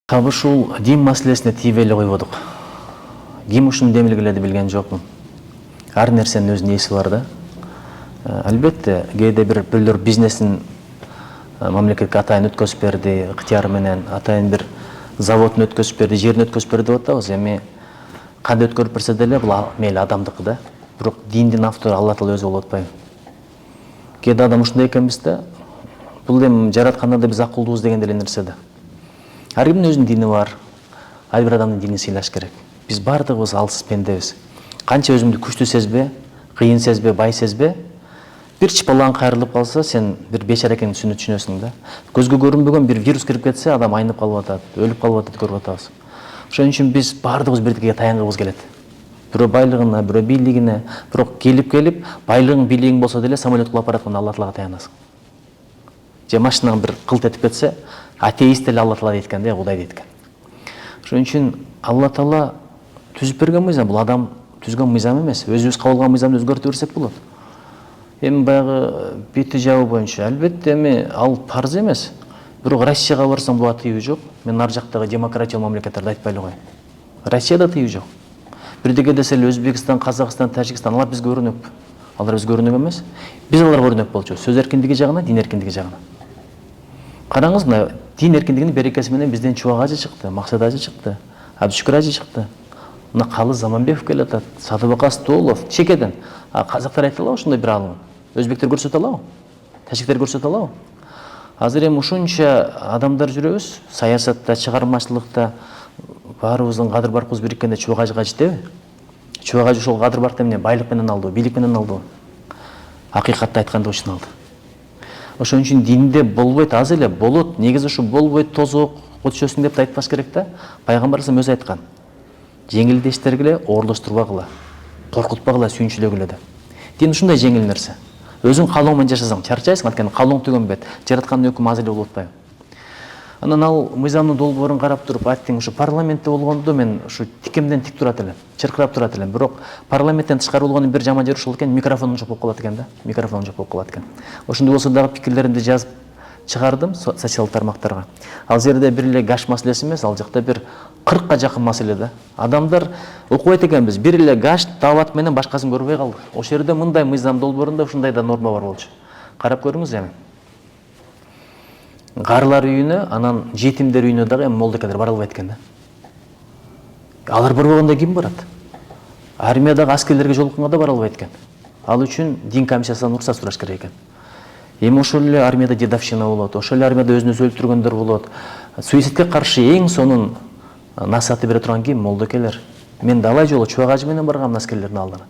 Кабы ушул дин маселесине тийбей эле койбодук. Ким ушуну демилгеледи билген жокмун. Ар нерсенин өзүнүн эси бар да. Албетте, кээде бирлер бизнесин мамлекетке атайын өткөзүп берди, ыктыяры менен атайын бир заводун өткөзүп берди, жерин өткөзүп берди деп атабыз. Эми кандай өткөрүп берсе деле бул мейли адамдыкы да. Бирок диндин автору Алла Таала өзү болуп атпайбы? Кээде адам ушундай экенбиз да. Бул эми жараткандан да биз акылдуубуз деген деле нерсе да. Ар кимдин өзүнүн дини бар. Ар бир адамдын динин сыйлаш керек. Биз бардыгыбыз алсыз пендебиз. Канча өзүңдү күчтүү сезбе, кыйын сезбе, бай сезбе, бир чыпалаң кайрылып калса, сен бир бечара экениңди түшүнөсүң да. Көзгө көрүнбөгөн бир вирус кирип кетсе, адам айнып калып атат, өлүп калып атат көрүп атабыз. Ошон үчүн биз бардыгыбыз бирдикке таянгыбыз келет. Бирөө байлыгына, бирөө бийлигине, бирок келип байлыгың, бийлигиң болсо деле самолет кулап баратканда Алла Таалага таянасың. Же машинаң бир кылт этип кетсе, атеист деле Алла Таала дейт экен да, Кудай дейт экен. Ошон үчүн Алла Таала түзүп берген мыйзам, бул адам түзгөн мыйзам эмес. Өзүбүз кабыл кылган мыйзамды өзгөртө берсек болот. Эми баягы бети жабы боюнча албетте эми ал парз эмес. Бирок Россияга барсаң буга тыюу жок. Мен ар жактагы демократиялык мамлекеттерди айтпай эле коеюн. Россияда тыюу жок. Бирдеге десе эле Өзбекстан, Казакстан, Тажикстан алар бизге өрнөк. Алар бизге өрнөк эмес. Биз аларга өрнөк болчубуз. Сөз эркиндиги жагынан, дин эркиндиги жагынан. Караңыз, мына дин эркиндигинин берекеси менен бизден Чубак ажы чыкты, Максат ажы чыкты, Абдышүкүр ажы чыкты. Мына Калы Заманбеков келатат, Садыбак Астолов, чекеден. Казактар айта алабы ушундай бир алым? Өзбектер көрсөтө алабы? Тажиктер көрсөтө алабы? Азыр эми ушунча адамдар жүрөбүз, саясатта, чыгармачылыкта баарыбыздын кадыр баркыбыз бириккенде Чубак ажыга жетеби? Чубак ажы ушул кадыр баркты эмне? Байлык менен алдыбы, бийлик менен алдыбы? Акыйкатты айтканда ушуну алды. Ошон үчүн динде болбойт, аз эле болот. Негизи ушу болбойт, тозок, өтүшөсүң деп айтпаш керек да. Пайгамбар өзү айткан. Жеңилдештергиле, оорлоштурбагыла, коркутпагыла, сүйүнчүлөгүлө деп. Дин ушундай жеңил нерсе. Өзүң каалоо менен жашасаң, чарчайсың, анткени каалооң төгөнбөйт. Жараткандын өкүмү аз эле болуп атпайбы? Анан ал мыйзамдын долбоорун карап туруп айттың, ушу парламентте болгондо мен ушу тикемден тик турат элем, чыркырап турат элем. Бирок парламенттен тышкары болгондун бир жаман жери ушул экен, микрофонун жок болуп калат экен да. Микрофонун жок болуп калат экен. Ошондой болсо дагы пикирлеримди жазып чыгардым социалдык тармактарга. Ал жерде бир эле гаш маселеси эмес, ал жакта бир 40ка жакын маселе да. Адамдар окубайт экенбиз, бир эле гаш таабат менен башкасын көрбөй калдык. Ошол жерде мындай мыйзам долбоорунда ушундай да норма бар болчу. Карап көрүңүз эми. Карлар үйүнө, анан жетимдер үйүнө дагы эми молдокелер бара албайт экен да. Алар барбаганда ким барат? Армиядагы аскерлерге жолукканга да бара албайт экен. Ал үчүн дин комиссиясынан уруксат сураш керек экен. Эми ошол эле армияда дедовщина болот, ошол эле армияда өзүн өзү өлтүргөндөр болот. Суицидке каршы эң сонун насааты бере турган ким? Молдокелер. Мен далай жолу Чубак ажы менен баргам аскерлердин алдына.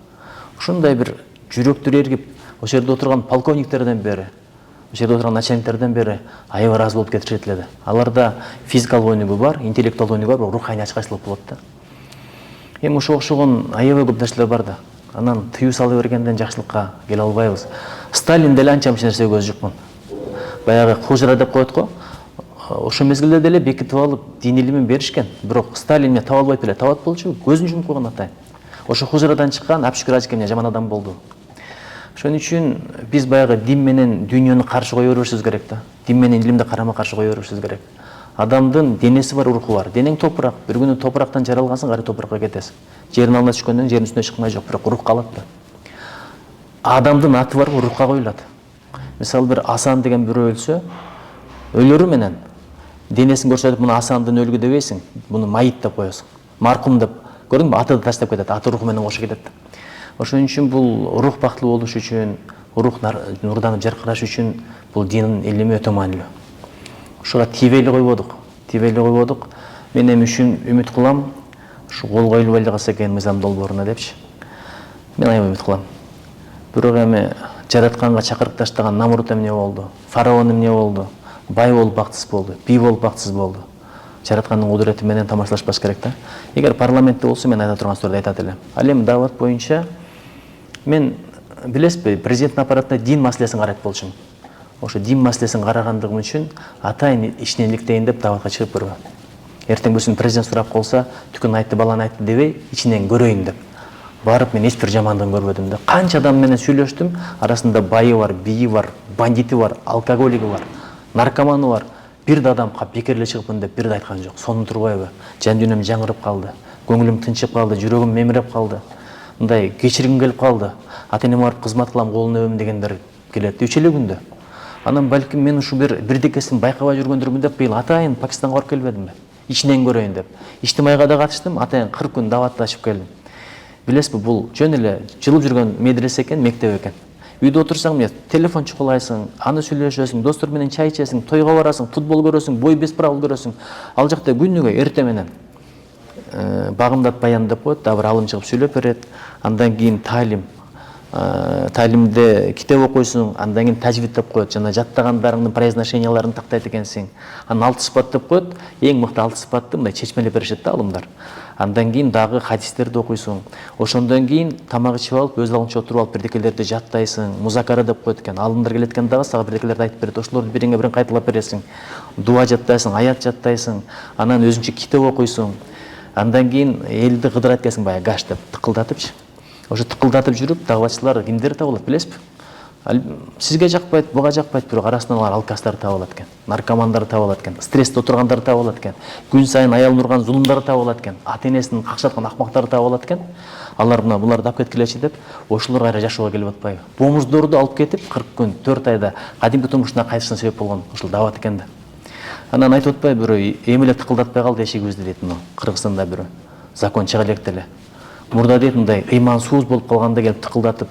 Ушундай бир жүрөктөр эргип, ошол жерде отурган полковниктерден бери, ошол жерде отурган начальникттерден бери аябай ыраазы болуп кетишет эле да. Аларда физикалык өнүгүү бар, интеллектуалдык өнүгүү бар, бирок руханий ачкачтылык болот да. Эми ошого окшогон аябай көп нерселер бар да. Анан тыюу сала бергенден жакшылыкка келе албайбыз. Сталин деле анча мынча нерсеге көзү жукмун. Баягы кужура деп коет го. Ошол мезгилде деле бекитип алып дин илимин беришкен. Бирок Сталин эмне таба албайт беле, табат болчу, көзүн жумуп койгон атайын. Ошо хужурадан чыккан Абдышүкүр ажы эмне жаман адам болду. Ошон үчүн биз баягы дин менен дүйнөнү каршы кое беришибиз керек да. Дин менен илимди карама каршы кое беришибиз керек. Адамдын денеси бар, руху бар. Денең топурак, бир күнү топурактан жаралгансың, кайра топуракка кетесиң. Жердин алдына түшкөндөн жердин үстүнө чыкмай жок, бирок рух калат да. Адамдын аты бар, рухка коюлат. Мисалы бир Асан деген бирөө өлсө, өлөрү менен денесин көрсөтүп, муну Асандын өлүгү дебейсиң, муну майыт деп коесуң. Маркум деп, көрдүңбү? Аты да таштап кетет, аты руху менен кошо кетет. Ошон үчүн бул рух бактылуу болуш үчүн, рух нурданып жаркыраш үчүн бул дин илими өтө маанилүү. Ушуга тийбей эле койбодук. Мен эми үчүн үмүт кылам, ушу кол коюлбай эле калса экен мыйзам долбооруна депчи. Мен аябай үмүт кылам. Бирок эми жаратканга чакырып таштаган Намрут эмне болду? Фараон эмне болду? Бай болуп бактысыз болду, бий болуп бактысыз болду. Жараткандын кудурети менен тамашалашпаш керек да. Эгер парламентте болсо мен айта турган сөздөрдү айтат элем. Ал эми даават боюнча мен билесизби, президенттин аппаратында дин маселесин карайт болчумун. Ошо дин маселесин карагандыгым үчүн атайын ишинен иликтейин деп дааватка чыгып көргөм. Эртең бүрсүн президент сурап калса, түкүн айтты, баланы айтты дебей, ичинен көрөйүн деп. Барып мен эч бир жамандыгын көрбөдүм да. Канча адам менен сүйлөштүм, арасында байы бар, бийи бар, бандити бар, алкоголиги бар, наркоманы бар. бир да адам бекер эле чыгыпмын деп бир да айткан жок. Сонун турбайбы? Жан дүйнөм жаңырып калды. Көңүлүм тынчып калды, жүрөгүм мемиреп калды. Мындай кечиргим келип калды. Ата энеме барып кызмат кылам, колун өбөм дегендер келет. Үч эле күндө. Анан балким мен ушу бирдекесин байкабай жүргөндүрмүн деп быйыл атайын Пакистанга барып келбедимби? Ичинен көрөйүн деп. Иштимайга да катыштым, атайын 40 күн даватташып келдим. Билесизби, бул жөн эле жылып жүргөн медресе экен, мектеп экен. Үйдө отурсаң, телефон чукулайсың, аны сүйлөшөсүң, достор менен чай ичесиң, тойго барасың, футбол көрөсүң, бой бес правил көрөсүң. Ал жакта күнүгө эрте менен багымдат баян деп коет, дагы бир алым чыгып сүйлөп берет. Андан кийин талимде китеп окуйсуң, андан кийин тажвид деп коет, жана жаттагандарыңдын произношенияларын тактайт экенсиң. Анан 6 сыпат деп коет, эң мыкты 6 сыпатты мындай чечмелеп беришет да алымдар. Андан кийин дагы хадистерди окуйсуң. Ошондон кийин тамак ичип алып, өз алдыңча отуруп алып бирдекелерди жаттайсың. Музакара деп коет экен. Алымдар келет экен дагы сага бирдекелерди айтып берет. Ошолорду бириңе бирин кайталап бересиң. Дуа жаттайсың, аят жаттайсың. Анан өзүңчө китеп окуйсуң. Андан кийин элди кыдырат экенсиң, баягы гаш деп тыкылдатыпчы. Ошо тыкылдатып жүрүп, дагватчылар кимдер табылат билесизби? Сизге жакпайт, буга жакпайт, бирок арасынан алар алкастар табылат экен, наркомандар табылат экен, стрессте отургандар табылат экен, күн сайын аялын урган зулумдар табылат экен, ата энесин какшаткан акмактар табылат экен. Алар мына буларды алып кеткилечи деп, ошолор кайра жашоого келип атпайбы? Бомуздорду алып кетип 40 күн, 4 айда кадимки турмушуна кайтышына себеп болгон ушул дават экен да. Анан айтып атпайбы бирөө, эми эле тыкылдатпай калды эшигибизди дейт мына Кыргызстанда бирөө. Закон чыга электе эле. Мурда дейт мындай ыймансыз болуп калганда келип тыкылдатып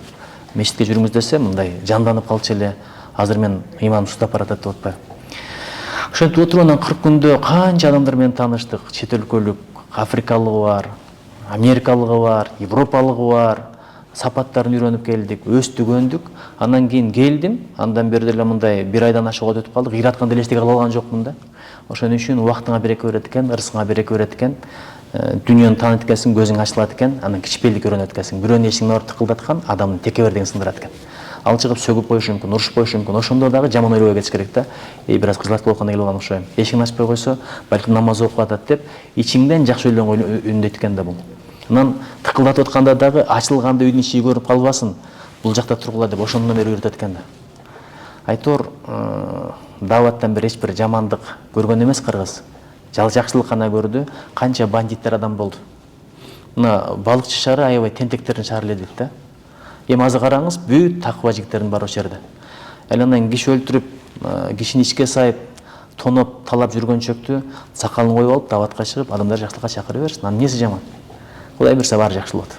мешитке жүрүңүз десе мындай жанданып калчу эле. Азыр мен ыйманым устап баратат деп атпайбы. Ошентип отуруп анан 40 күндө канча адамдар менен тааныштык. Чет өлкөлүк, африкалыгы бар, америкалыгы бар, европалыгы бар. Сапаттарын үйрөнүп келдик, өстүк, өндүк. Андан кийин келдим, андан бери деле мындай бир айдан ашык өтүп калдык. Ыйраткан деле эчтеке кыла алган жокмун да. Ошон үчүн убактыңа береке берет экен, ырысыңа береке берет экен. Дүйнөнү тааныйт экенсиң, көзүң ачылат экен, анан кичпелдик үйрөнөт экенсиң. Бирөөнүн эшигине барып тыкылдаткан адамдын текебердигин сындырат экен. Ал чыгып сөгүп коюшу мүмкүн, урушуп коюшу мүмкүн. Ошондо дагы жаман ойлобой кетиш керек да. Бир аз кызлат болуп калган келип окшойм. Эшигин ачпай койсо, балким намаз окуп атат деп, ичиңден жакшы ойлонгон үндөйт экен да бул. Анан тыкылдатып атканда дагы ачылганда үйдүн ичи көрүнүп калбасын. Бул жакта тургула деп ошондон бери үйрөтөт экен да. Айтор даваттан бери эч бир жамандык көргөн эмес Кыргыз. Жакшылык гана көрдү. Канча бандиттер адам болду. Мына балыкчы шаары аябай тентектердин шаары эле дейт да. Эми азыр караңыз, бүт такыба жигиттердин баары ошол жерде. Анан киши өлтүрүп, кишини ичке сайып, тоноп, талап жүргөнчөктү сакалын коюп алып, даватка чыгып, адамдар жакшылыкка чакыра берсин. Анын эмнеси жаман? Кудай буйрса баары жакшы болот.